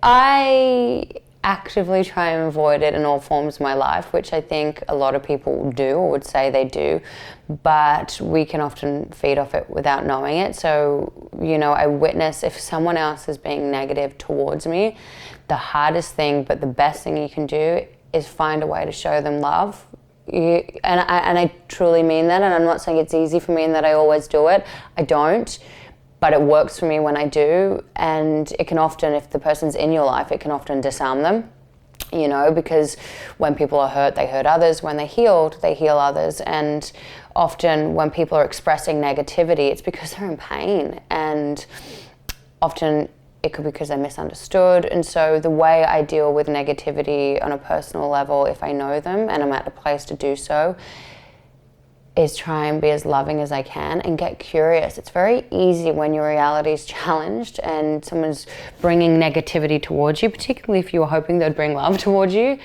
I actively try and avoid it in all forms of my life, which I think a lot of people do or would say they do, but we can often feed off it without knowing it. So, I witness if someone else is being negative towards me, the hardest thing, but the best thing you can do is find a way to show them love. And I truly mean that, and I'm not saying it's easy for me and that I always do it. I don't. But it works for me when I do, and it can often, if the person's in your life, it can often disarm them, because when people are hurt, they hurt others. When they're healed, they heal others. And often when people are expressing negativity, it's because they're in pain, and often it could be because they're misunderstood. And so the way I deal with negativity on a personal level, if I know them and I'm at a place to do so, is try and be as loving as I can and get curious. It's very easy when your reality is challenged and someone's bringing negativity towards you, particularly if you were hoping they'd bring love towards you,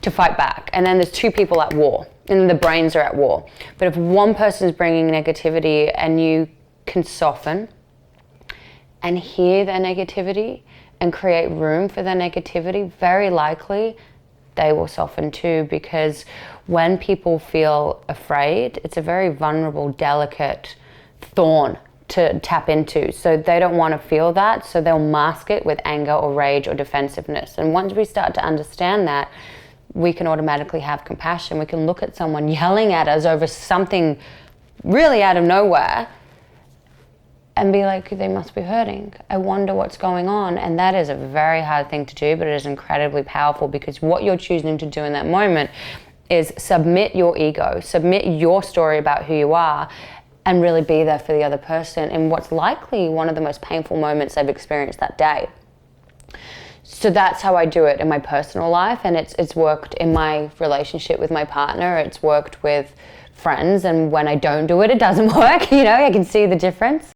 to fight back. And then there's two people at war and the brains are at war. But if one person's bringing negativity and you can soften and hear their negativity and create room for their negativity, very likely they will soften too, because when people feel afraid, it's a very vulnerable, delicate thorn to tap into. So they don't want to feel that, so they'll mask it with anger or rage or defensiveness. And once we start to understand that, we can automatically have compassion. We can look at someone yelling at us over something really out of nowhere and be like, they must be hurting. I wonder what's going on. And that is a very hard thing to do, but it is incredibly powerful, because what you're choosing to do in that moment is submit your ego, submit your story about who you are, and really be there for the other person in what's likely one of the most painful moments they've experienced that day. So that's how I do it in my personal life, and it's worked in my relationship with my partner, it's worked with friends, and when I don't do it, it doesn't work, I can see the difference.